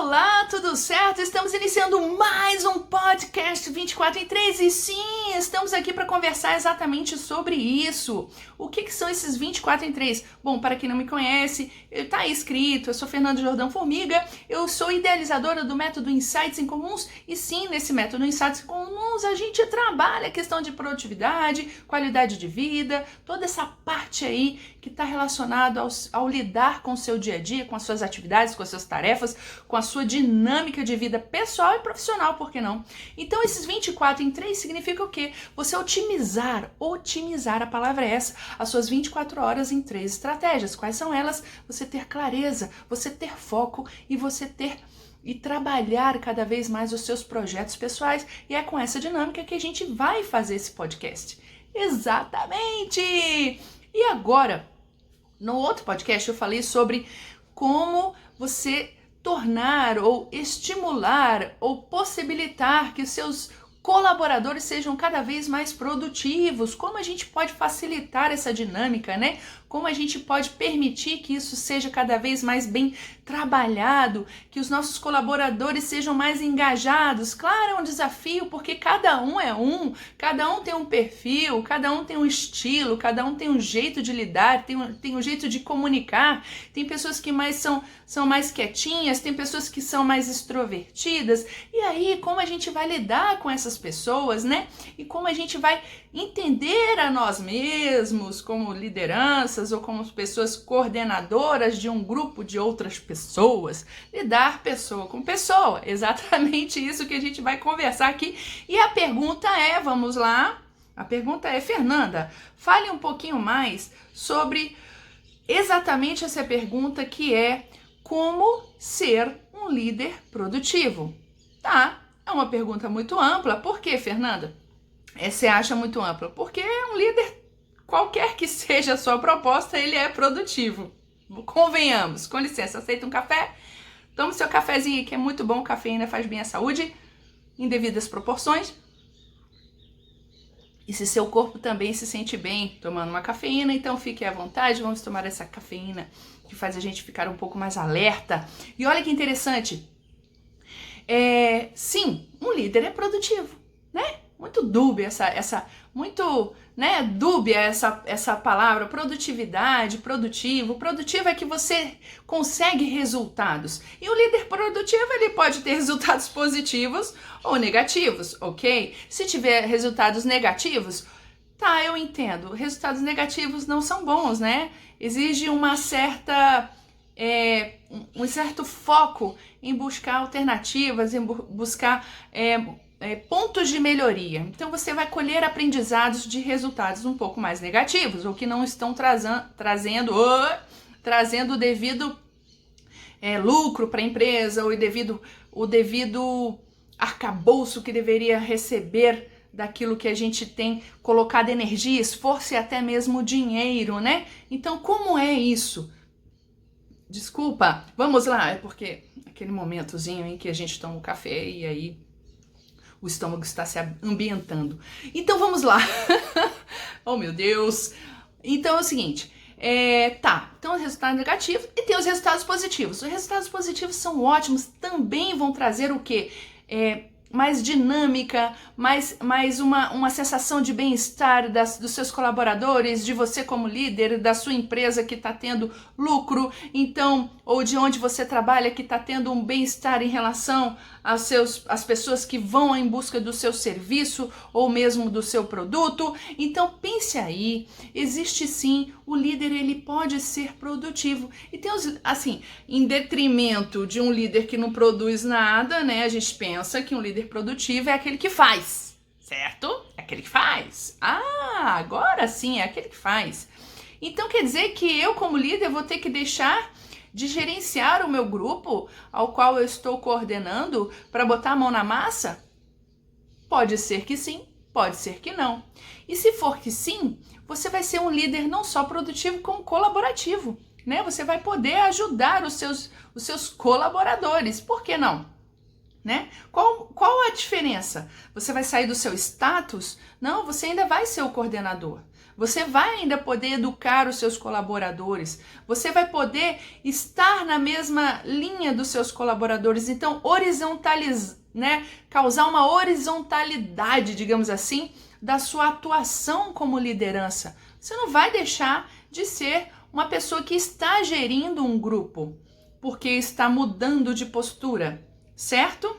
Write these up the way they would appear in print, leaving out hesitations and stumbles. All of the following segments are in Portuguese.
Olá, tudo certo? Estamos iniciando mais um podcast 24 em 3 e sim, estamos aqui para conversar exatamente sobre isso. O que são esses 24 em 3? Bom, para quem não me conhece, está aí escrito, eu sou Fernanda Jordão Formiga, eu sou idealizadora do método Insights em Comuns e sim, nesse método Insights em Comuns a gente trabalha a questão de produtividade, qualidade de vida, toda essa parte aí que está relacionada ao lidar com o seu dia a dia, com as suas atividades, com as suas tarefas, com a sua dinâmica de vida pessoal e profissional, por que não? Então esses 24 em 3 significa o quê? Você otimizar, a palavra é essa, as suas 24 horas em 3 estratégias. Quais são elas? Você ter clareza, você ter foco e você ter e trabalhar cada vez mais os seus projetos pessoais. E é com essa dinâmica que a gente vai fazer esse podcast. Exatamente! E agora, no outro podcast eu falei sobre como você tornar ou estimular ou possibilitar que os seus colaboradores sejam cada vez mais produtivos, como a gente pode facilitar essa dinâmica, né? Como a gente pode permitir que isso seja cada vez mais bem trabalhado, que os nossos colaboradores sejam mais engajados. Claro, é um desafio, porque cada um tem um perfil, cada um tem um estilo, cada um tem um jeito de lidar, tem um jeito de comunicar. Tem pessoas que são mais quietinhas, tem pessoas que são mais extrovertidas. E aí, como a gente vai lidar com essas pessoas, né? E como a gente vai entender a nós mesmos como lideranças ou como pessoas coordenadoras de um grupo de outras pessoas, lidar pessoa com pessoa, exatamente isso que a gente vai conversar aqui. E a pergunta é, vamos lá, a pergunta é, Fernanda, fale um pouquinho mais sobre exatamente essa pergunta que é como ser um líder produtivo, tá? É uma pergunta muito ampla. Por quê, Fernanda? Você acha muito ampla? Porque um líder, qualquer que seja a sua proposta, ele é produtivo. Convenhamos. Com licença, aceita um café? Tome seu cafezinho que é muito bom, cafeína faz bem à saúde, em devidas proporções. E se seu corpo também se sente bem tomando uma cafeína, então fique à vontade, vamos tomar essa cafeína que faz a gente ficar um pouco mais alerta. E olha que interessante, sim, um líder é produtivo, né? Muito dúbia dúbia essa palavra, produtividade, produtivo. Produtivo é que você consegue resultados. E o líder produtivo, ele pode ter resultados positivos ou negativos, ok? Se tiver resultados negativos, tá, eu entendo. Resultados negativos não são bons, né? Exige um certo foco em buscar alternativas, em buscar pontos de melhoria. Então você vai colher aprendizados de resultados um pouco mais negativos, ou que não estão trazendo o devido lucro para a empresa, ou o devido arcabouço que deveria receber daquilo que a gente tem colocado energia, esforço e até mesmo dinheiro, né? Então como é isso? Desculpa, vamos lá, é porque aquele momentozinho em que a gente toma um café e aí o estômago está se ambientando. Então vamos lá. Oh meu Deus. Então é o seguinte, então os resultados negativos e tem os resultados positivos. Os resultados positivos são ótimos, também vão trazer o quê? Mais dinâmica, mais uma sensação de bem-estar dos seus colaboradores, de você como líder, da sua empresa que está tendo lucro, então, ou de onde você trabalha que está tendo um bem-estar em relação às pessoas que vão em busca do seu serviço ou mesmo do seu produto. Então pense aí, existe sim, o líder ele pode ser produtivo. E tem assim, em detrimento de um líder que não produz nada, né? A gente pensa que um líder produtivo é aquele que faz, certo? É aquele que faz. Ah, agora sim, é aquele que faz. Então quer dizer que eu como líder vou ter que deixar de gerenciar o meu grupo ao qual eu estou coordenando para botar a mão na massa? Pode ser que sim, pode ser que não. E se for que sim, você vai ser um líder não só produtivo, como colaborativo, né? Você vai poder ajudar os seus colaboradores, por que não? Né? Qual a diferença? Você vai sair do seu status? Não, você ainda vai ser o coordenador. Você vai ainda poder educar os seus colaboradores, você vai poder estar na mesma linha dos seus colaboradores, então horizontalizar, né? Causar uma horizontalidade, digamos assim, da sua atuação como liderança. Você não vai deixar de ser uma pessoa que está gerindo um grupo, porque está mudando de postura, certo?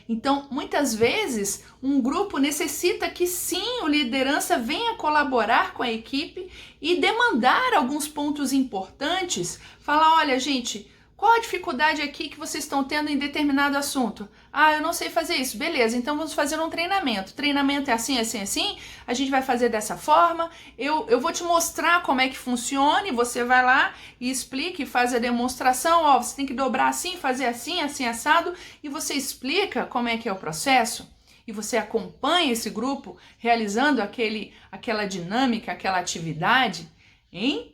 Então, muitas vezes, um grupo necessita que sim, o liderança venha colaborar com a equipe e demandar alguns pontos importantes. Falar, olha, gente, qual a dificuldade aqui que vocês estão tendo em determinado assunto? Ah, eu não sei fazer isso. Beleza, então vamos fazer um treinamento. Treinamento é assim, assim, assim. A gente vai fazer dessa forma. Eu vou te mostrar como é que funciona e você vai lá e explica e faz a demonstração. Ó, você tem que dobrar assim, fazer assim, assim, assado. E você explica como é que é o processo. E você acompanha esse grupo realizando aquela dinâmica, aquela atividade, hein?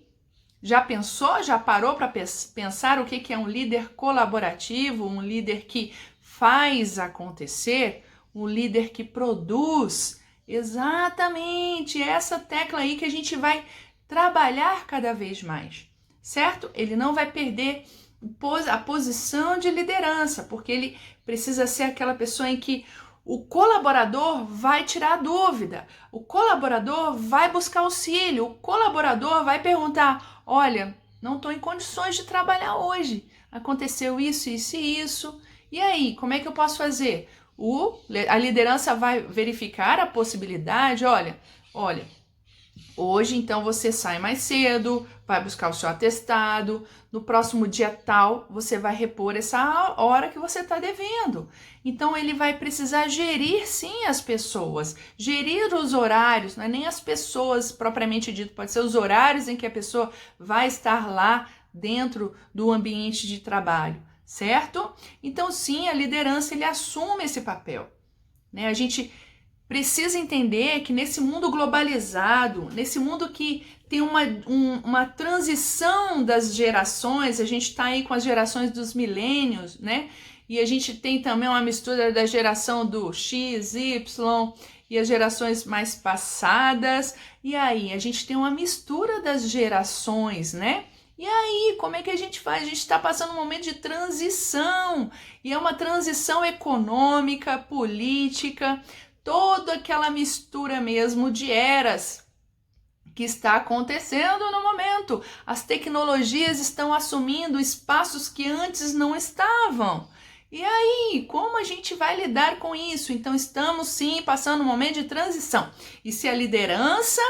Já pensou, já parou para pensar o que é um líder colaborativo, um líder que faz acontecer, um líder que produz? Exatamente essa tecla aí que a gente vai trabalhar cada vez mais, certo? Ele não vai perder a posição de liderança, porque ele precisa ser aquela pessoa em que o colaborador vai tirar a dúvida, o colaborador vai buscar auxílio, o colaborador vai perguntar, olha, não estou em condições de trabalhar hoje, aconteceu isso, isso e isso, e aí, como é que eu posso fazer? A liderança vai verificar a possibilidade, olha, hoje, então, você sai mais cedo, vai buscar o seu atestado, no próximo dia tal, você vai repor essa hora que você está devendo. Então, ele vai precisar gerir, sim, as pessoas, gerir os horários, não é nem as pessoas propriamente dito, pode ser os horários em que a pessoa vai estar lá dentro do ambiente de trabalho, certo? Então, sim, a liderança, ele assume esse papel, né? A gente precisa entender que nesse mundo globalizado, nesse mundo que tem uma transição das gerações, a gente está aí com as gerações dos milênios, né? E a gente tem também uma mistura da geração do X, Y e as gerações mais passadas. E aí, a gente tem uma mistura das gerações, né? E aí, como é que a gente faz? A gente está passando um momento de transição, e é uma transição econômica, política, toda aquela mistura mesmo de eras que está acontecendo no momento. As tecnologias estão assumindo espaços que antes não estavam. E aí, como a gente vai lidar com isso? Então, estamos sim passando um momento de transição. E se a liderança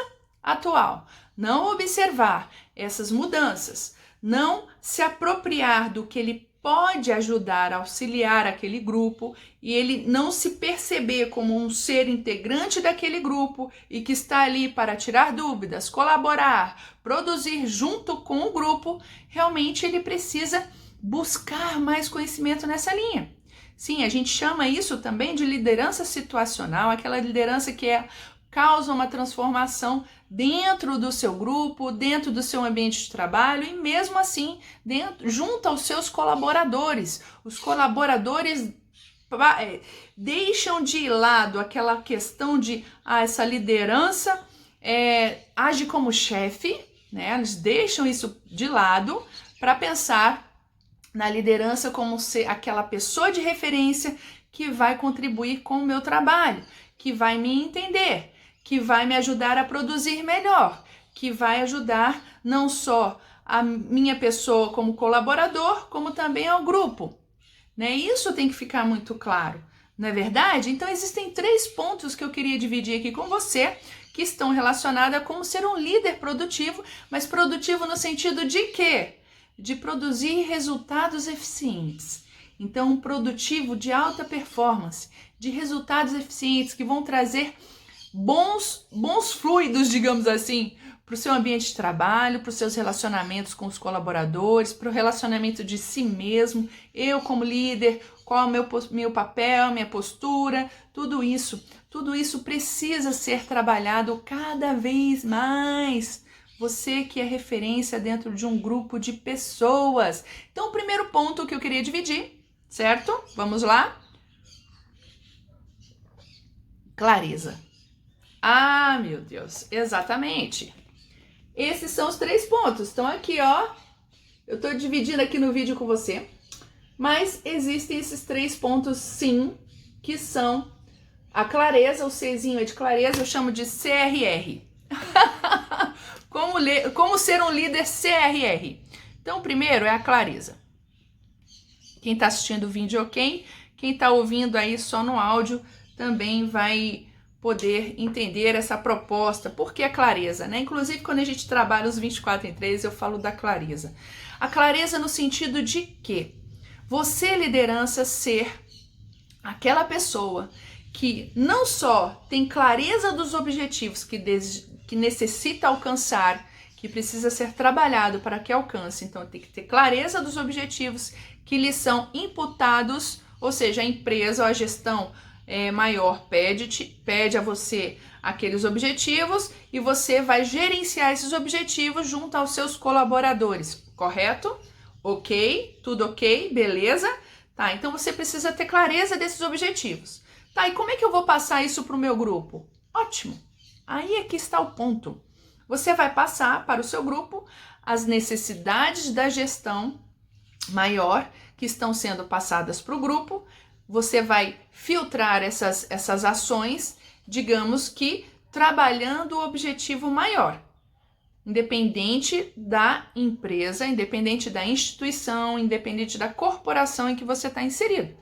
atual não observar essas mudanças, não se apropriar do que ele pode ajudar, auxiliar aquele grupo, e ele não se perceber como um ser integrante daquele grupo e que está ali para tirar dúvidas, colaborar, produzir junto com o grupo, realmente ele precisa buscar mais conhecimento nessa linha. Sim, a gente chama isso também de liderança situacional, aquela liderança que causa uma transformação dentro do seu grupo, dentro do seu ambiente de trabalho e mesmo assim junto aos seus colaboradores. Os colaboradores deixam de lado aquela questão de essa liderança age como chefe, né? Eles deixam isso de lado para pensar na liderança como ser aquela pessoa de referência que vai contribuir com o meu trabalho, que vai me entender, que vai me ajudar a produzir melhor, que vai ajudar não só a minha pessoa como colaborador, como também ao grupo, né? Isso tem que ficar muito claro, não é verdade? Então existem 3 pontos que eu queria dividir aqui com você, que estão relacionados a como ser um líder produtivo, mas produtivo no sentido de quê? De produzir resultados eficientes. Então, um produtivo de alta performance, de resultados eficientes que vão trazer bons fluidos, digamos assim, para o seu ambiente de trabalho, para os seus relacionamentos com os colaboradores, para o relacionamento de si mesmo, eu como líder, qual é o meu papel, minha postura, tudo isso precisa ser trabalhado cada vez mais. Você que é referência dentro de um grupo de pessoas. Então, o primeiro ponto que eu queria dividir, certo? Vamos lá? Clareza. Ah, meu Deus, exatamente. Esses são os 3 pontos. Então aqui, ó, eu tô dividindo aqui no vídeo com você, mas existem esses 3 pontos sim, que são a clareza, o Czinho é de clareza, eu chamo de CRR. Como ser um líder CRR? Então, o primeiro é a clareza. Quem está assistindo o vídeo, ok? Quem está ouvindo aí só no áudio também vai poder entender essa proposta. Por que a clareza, né? Inclusive, quando a gente trabalha os 24 em 3, eu falo da clareza. A clareza no sentido de que você, liderança, ser aquela pessoa que não só tem clareza dos objetivos que necessita alcançar, que precisa ser trabalhado para que alcance. Então, tem que ter clareza dos objetivos que lhe são imputados, ou seja, a empresa ou a gestão maior pede a você aqueles objetivos e você vai gerenciar esses objetivos junto aos seus colaboradores, correto? Ok? Tudo ok? Beleza? Tá, então você precisa ter clareza desses objetivos. Tá, e como é que eu vou passar isso para o meu grupo? Ótimo! Aí é que está o ponto. Você vai passar para o seu grupo as necessidades da gestão maior que estão sendo passadas para o grupo. Você vai filtrar essas ações, digamos que trabalhando o objetivo maior. Independente da empresa, independente da instituição, independente da corporação em que você está inserido.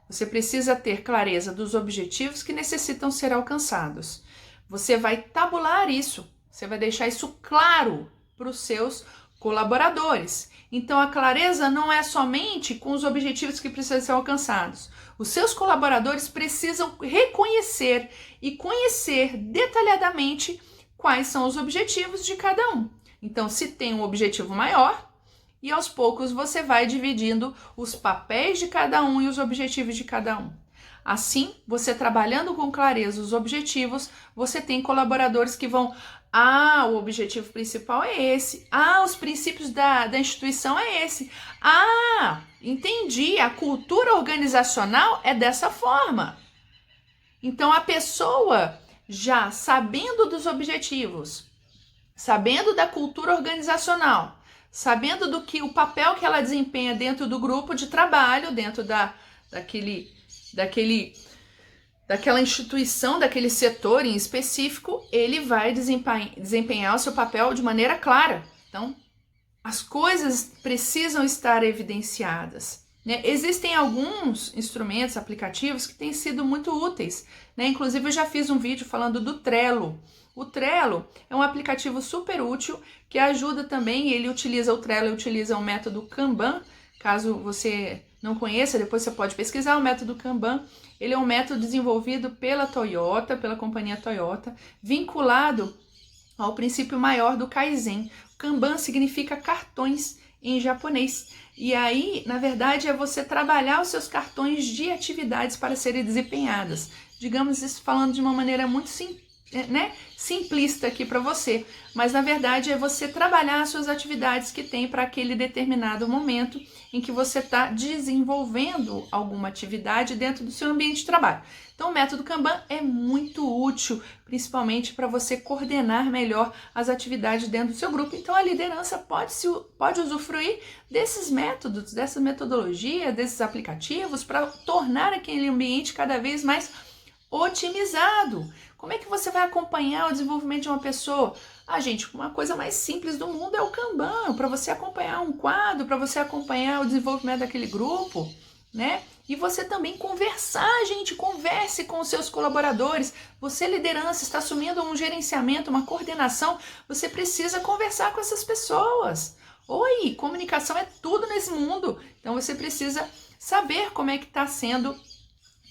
Você precisa ter clareza dos objetivos que necessitam ser alcançados. Você vai tabular isso, você vai deixar isso claro para os seus colaboradores. Então, a clareza não é somente com os objetivos que precisam ser alcançados. Os seus colaboradores precisam reconhecer e conhecer detalhadamente quais são os objetivos de cada um. Então, se tem um objetivo maior, e aos poucos você vai dividindo os papéis de cada um e os objetivos de cada um. Assim, você trabalhando com clareza os objetivos, você tem colaboradores que vão, o objetivo principal é esse, os princípios da instituição é esse, entendi, a cultura organizacional é dessa forma. Então, a pessoa já sabendo dos objetivos, sabendo da cultura organizacional, sabendo do que o papel que ela desempenha dentro do grupo de trabalho, dentro daquela instituição, daquele setor em específico, ele vai desempenhar o seu papel de maneira clara. Então, as coisas precisam estar evidenciadas, né? Existem alguns instrumentos, aplicativos que têm sido muito úteis, né? Inclusive, eu já fiz um vídeo falando do Trello. O Trello é um aplicativo super útil que ajuda também, o Trello utiliza o método Kanban. Caso você não conheça, depois você pode pesquisar o método Kanban. Ele é um método desenvolvido pela Toyota, pela companhia Toyota, vinculado ao princípio maior do Kaizen. Kanban significa cartões em japonês. E aí, na verdade, é você trabalhar os seus cartões de atividades para serem desempenhadas. Digamos isso falando de uma maneira muito simplista aqui para você, mas na verdade é você trabalhar as suas atividades que tem para aquele determinado momento em que você está desenvolvendo alguma atividade dentro do seu ambiente de trabalho. Então o método Kanban é muito útil, principalmente para você coordenar melhor as atividades dentro do seu grupo. Então a liderança pode usufruir desses métodos, dessa metodologia, desses aplicativos para tornar aquele ambiente cada vez mais otimizado. Como é que você vai acompanhar o desenvolvimento de uma pessoa? Gente, uma coisa mais simples do mundo é o Kanban, para você acompanhar um quadro, para você acompanhar o desenvolvimento daquele grupo, né? E você também conversar, gente, converse com os seus colaboradores. Você, liderança, está assumindo um gerenciamento, uma coordenação, você precisa conversar com essas pessoas. Oi, comunicação é tudo nesse mundo, então você precisa saber como é que está sendo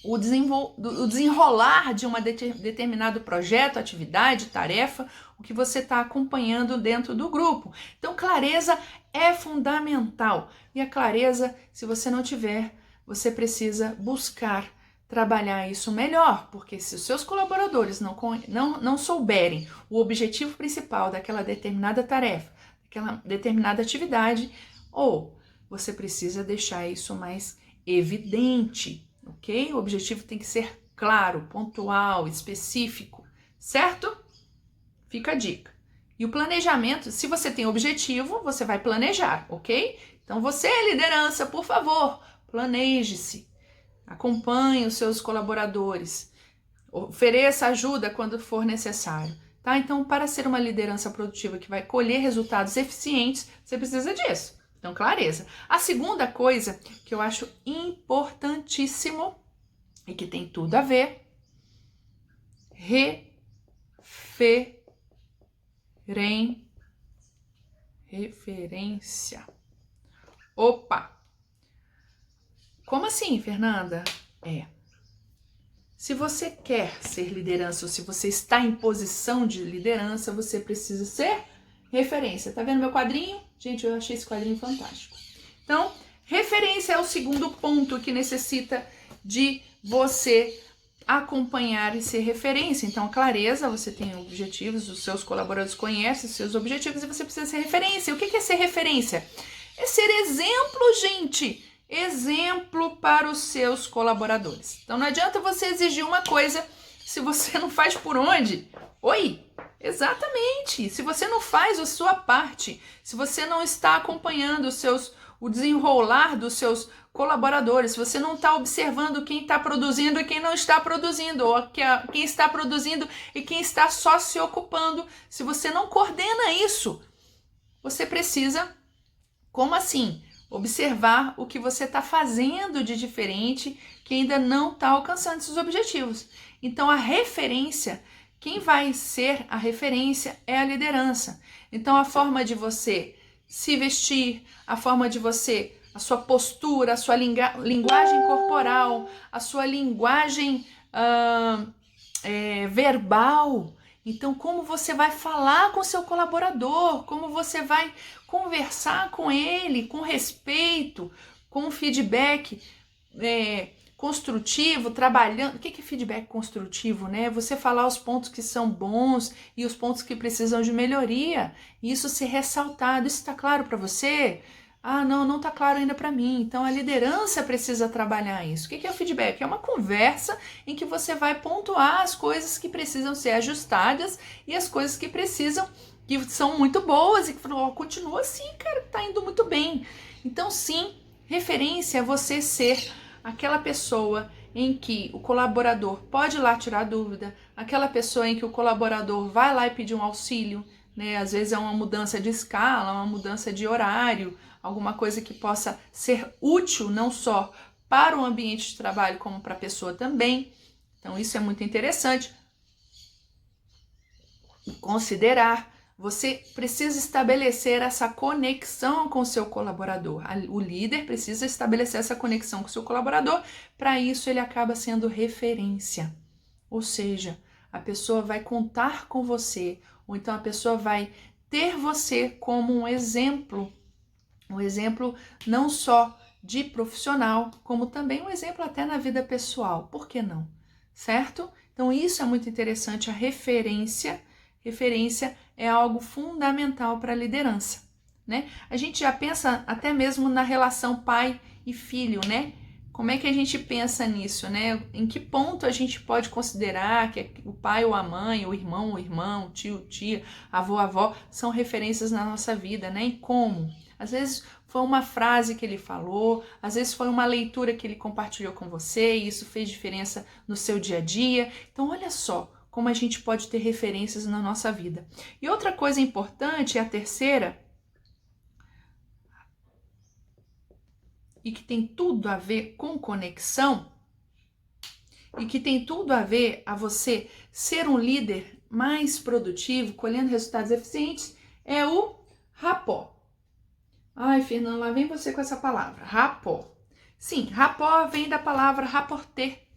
o desenrolar de um determinado projeto, atividade, tarefa, o que você está acompanhando dentro do grupo. Então, clareza é fundamental. E a clareza, se você não tiver, você precisa buscar trabalhar isso melhor, porque se os seus colaboradores não souberem o objetivo principal daquela determinada tarefa, daquela determinada atividade, ou você precisa deixar isso mais evidente. Ok? O objetivo tem que ser claro, pontual, específico. certo? Fica a dica. E o planejamento, se você tem objetivo, você vai planejar, ok? Então você, liderança, por favor, planeje-se, acompanhe os seus colaboradores, ofereça ajuda quando for necessário, tá? Então, para ser uma liderança produtiva que vai colher resultados eficientes, você precisa disso. Então, clareza. A segunda coisa que eu acho importantíssimo e que tem tudo a ver, referência. Opa! Como assim, Fernanda? Se você quer ser liderança ou se você está em posição de liderança, você precisa ser referência. Tá vendo meu quadrinho? Gente, eu achei esse quadrinho fantástico. Então, referência é o segundo ponto que necessita de você acompanhar e ser referência. Então, clareza, você tem objetivos, os seus colaboradores conhecem os seus objetivos e você precisa ser referência. O que é ser referência? É ser exemplo, gente! Exemplo para os seus colaboradores. Então, não adianta você exigir uma coisa se você não faz por onde. Oi! Exatamente! Se você não faz a sua parte, se você não está acompanhando o desenrolar dos seus colaboradores, se você não está observando quem está produzindo e quem não está produzindo, ou quem está produzindo e quem está só se ocupando, se você não coordena isso, você precisa, como assim? Observar o que você está fazendo de diferente que ainda não está alcançando seus objetivos. Então, a referência, quem vai ser a referência é a liderança. Então, a forma de você se vestir, a forma de você, a sua postura, a sua linguagem corporal, a sua linguagem verbal. Então, como você vai falar com o seu colaborador, como você vai conversar com ele com respeito, com feedback construtivo, trabalhando. O que é feedback construtivo, né? Você falar os pontos que são bons e os pontos que precisam de melhoria. Isso ser ressaltado. Isso está claro para você? Ah, não está claro ainda para mim. Então, a liderança precisa trabalhar isso. O que é o feedback? É uma conversa em que você vai pontuar as coisas que precisam ser ajustadas e as coisas que são muito boas e que continua assim, cara, tá indo muito bem. Então, sim, referência é você ser aquela pessoa em que o colaborador pode ir lá tirar dúvida, aquela pessoa em que o colaborador vai lá e pedir um auxílio, né? Às vezes é uma mudança de escala, uma mudança de horário, alguma coisa que possa ser útil não só para o ambiente de trabalho, como para a pessoa também. Então, isso é muito interessante. Considerar, você precisa estabelecer essa conexão com o seu colaborador. O líder precisa estabelecer essa conexão com o seu colaborador, para isso ele acaba sendo referência. Ou seja, a pessoa vai contar com você, ou então a pessoa vai ter você como um exemplo não só de profissional, como também um exemplo até na vida pessoal. Por que não? Certo? Então isso é muito interessante, a referência. Referência é algo fundamental para a liderança, né? A gente já pensa até mesmo na relação pai e filho, né? Como é que a gente pensa nisso, né? Em que ponto a gente pode considerar que o pai ou a mãe, o irmão, o tio, tia, avô, avó, são referências na nossa vida, né? E como? Às vezes foi uma frase que ele falou, às vezes foi uma leitura que ele compartilhou com você e isso fez diferença no seu dia a dia. Então, olha só como a gente pode ter referências na nossa vida. E outra coisa importante, a terceira, e que tem tudo a ver com conexão, e que tem tudo a ver a você ser um líder mais produtivo, colhendo resultados eficientes, é o rapport. Ai, Fernanda, lá vem você com essa palavra, rapport. Sim, rapport vem da palavra rapporter,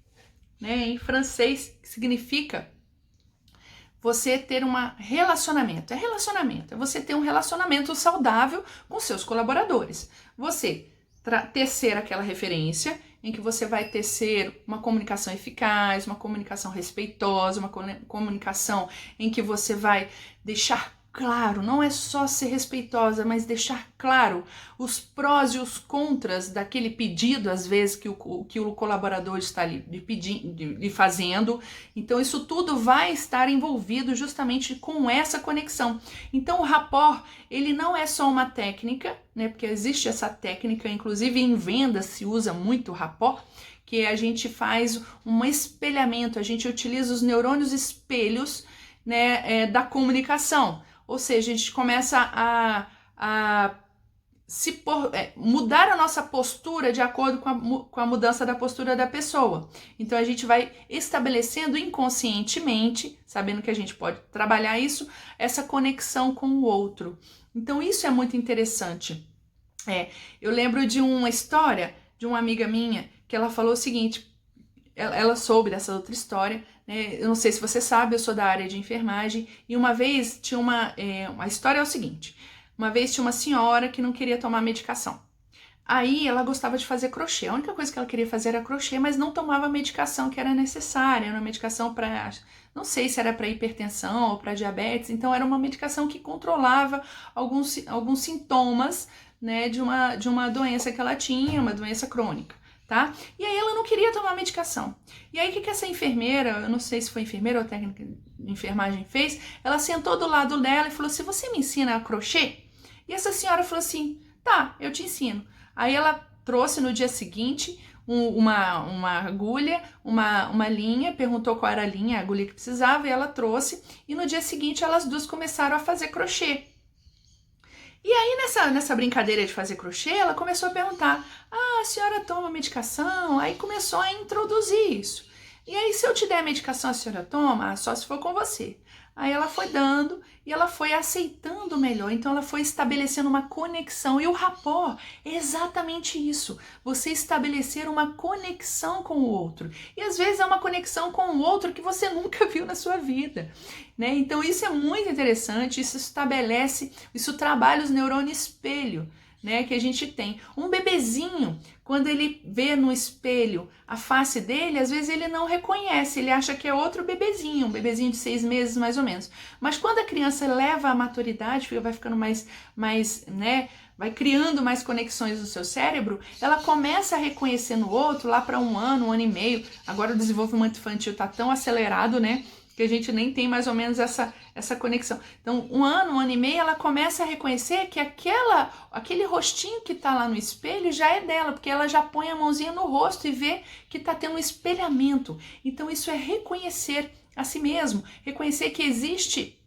né, em francês, que significa você ter um relacionamento. É você ter um relacionamento saudável com seus colaboradores. Você tecer aquela referência em que você vai tecer uma comunicação eficaz, uma comunicação respeitosa, uma comunicação em que você vai deixar claro, não é só ser respeitosa, mas deixar claro os prós e os contras daquele pedido, às vezes, que o colaborador está lhe fazendo. Então, isso tudo vai estar envolvido justamente com essa conexão. Então, o rapport, ele não é só uma técnica, né? Porque existe essa técnica, inclusive em vendas se usa muito o rapport, que a gente faz um espelhamento, a gente utiliza os neurônios espelhos, né, da comunicação. Ou seja, a gente começa a mudar a nossa postura de acordo com a mudança da postura da pessoa. Então a gente vai estabelecendo inconscientemente, sabendo que a gente pode trabalhar isso, essa conexão com o outro. Então isso é muito interessante. Eu lembro de uma história de uma amiga minha que ela falou o seguinte, ela soube dessa outra história, né? Eu não sei se você sabe, eu sou da área de enfermagem, e uma vez tinha a história é o seguinte, uma vez tinha uma senhora que não queria tomar medicação. Aí ela gostava de fazer crochê, a única coisa que ela queria fazer era crochê, mas não tomava a medicação que era necessária, era uma medicação para, não sei se era para hipertensão ou para diabetes, então era uma medicação que controlava alguns sintomas, né, de uma doença que ela tinha, uma doença crônica. Tá? E aí ela não queria tomar medicação. E aí o que essa enfermeira, eu não sei se foi enfermeira ou técnica de enfermagem fez, ela sentou do lado dela e falou assim, você me ensina a crochê? E essa senhora falou assim, tá, eu te ensino. Aí ela trouxe no dia seguinte uma agulha, uma linha, perguntou qual era a linha, a agulha que precisava, e ela trouxe, e no dia seguinte elas duas começaram a fazer crochê. E aí, nessa brincadeira de fazer crochê, ela começou a perguntar, a senhora toma medicação? Aí começou a introduzir isso. E aí, se eu te der a medicação, a senhora toma? Só se for com você. Aí ela foi dando e ela foi aceitando melhor, então ela foi estabelecendo uma conexão. E o rapport é exatamente isso, você estabelecer uma conexão com o outro. E às vezes é uma conexão com o outro que você nunca viu na sua vida, né? Então isso é muito interessante, isso trabalha os neurônios espelho, né, que a gente tem. Um bebezinho, quando ele vê no espelho a face dele, às vezes ele não reconhece, ele acha que é outro bebezinho, um bebezinho de 6 meses mais ou menos. Mas quando a criança leva à maturidade, vai ficando mais, né, vai criando mais conexões no seu cérebro, ela começa a reconhecer no outro lá para 1 ano, 1 ano e meio. Agora o desenvolvimento infantil está tão acelerado, né, que a gente nem tem mais ou menos essa conexão. Então, 1 ano, 1 ano e meio, ela começa a reconhecer que aquele rostinho que está lá no espelho já é dela, porque ela já põe a mãozinha no rosto e vê que está tendo um espelhamento. Então, isso é reconhecer a si mesmo, reconhecer que existe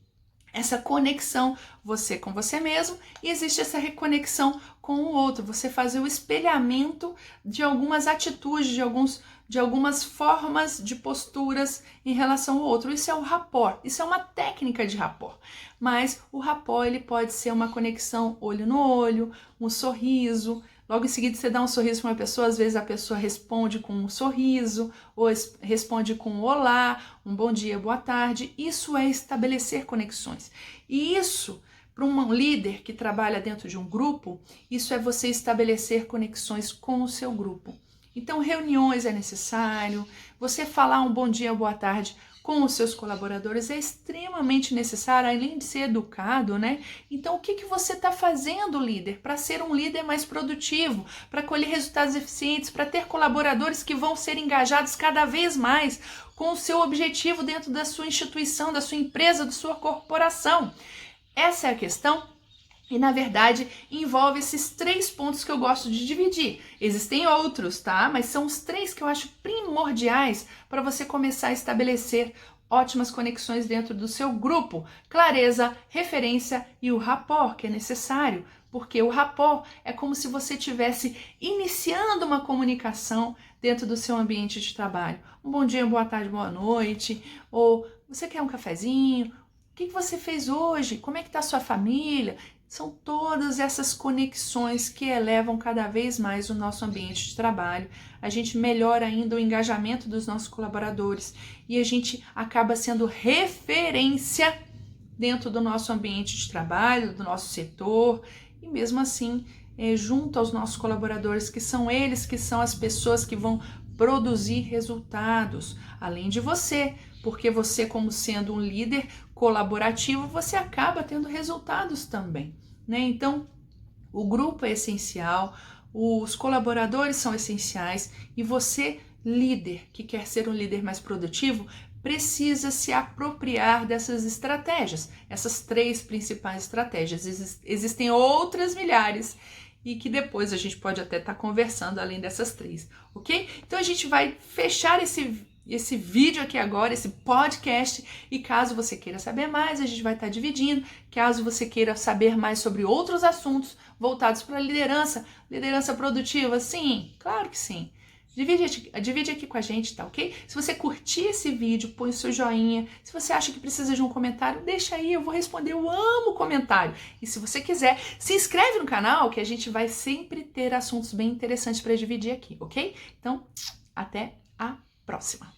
essa conexão você com você mesmo e existe essa reconexão com o outro, você fazer o espelhamento de algumas atitudes, de algumas formas de posturas em relação ao outro. Isso é o rapport, isso é uma técnica de rapport. Mas o rapport, ele pode ser uma conexão olho no olho, um sorriso. Logo em seguida você dá um sorriso para uma pessoa, às vezes a pessoa responde com um sorriso, ou responde com um olá, um bom dia, boa tarde. Isso é estabelecer conexões. E isso, para um líder que trabalha dentro de um grupo, isso é você estabelecer conexões com o seu grupo. Então, reuniões é necessário, você falar um bom dia, boa tarde com os seus colaboradores é extremamente necessário, além de ser educado, né? Então, o que você está fazendo, líder, para ser um líder mais produtivo, para colher resultados eficientes, para ter colaboradores que vão ser engajados cada vez mais com o seu objetivo dentro da sua instituição, da sua empresa, da sua corporação? Essa é a questão. E, na verdade, envolve esses 3 pontos que eu gosto de dividir. Existem outros, tá? Mas são os 3 que eu acho primordiais para você começar a estabelecer ótimas conexões dentro do seu grupo. Clareza, referência e o rapport, que é necessário. Porque o rapport é como se você estivesse iniciando uma comunicação dentro do seu ambiente de trabalho. Um bom dia, boa tarde, boa noite. Ou você quer um cafezinho? O que você fez hoje? Como é que está a sua família? São todas essas conexões que elevam cada vez mais o nosso ambiente de trabalho. A gente melhora ainda o engajamento dos nossos colaboradores e a gente acaba sendo referência dentro do nosso ambiente de trabalho, do nosso setor e mesmo assim junto aos nossos colaboradores, que são eles que são as pessoas que vão produzir resultados, além de você, porque você, como sendo um líder colaborativo, você acaba tendo resultados também, né? Então, o grupo é essencial, os colaboradores são essenciais e você, líder, que quer ser um líder mais produtivo, precisa se apropriar dessas estratégias, essas 3 principais estratégias. Existem outras milhares e que depois a gente pode até estar conversando além dessas 3, ok? Então a gente vai fechar esse vídeo aqui agora, esse podcast, e caso você queira saber mais, a gente vai estar dividindo. Caso você queira saber mais sobre outros assuntos voltados para a liderança produtiva, sim, claro que sim. Divide aqui com a gente, tá ok? Se você curtir esse vídeo, põe o seu joinha. Se você acha que precisa de um comentário, deixa aí, eu vou responder, eu amo comentário. E se você quiser, se inscreve no canal, que a gente vai sempre ter assuntos bem interessantes para dividir aqui, ok? Então, até a próxima.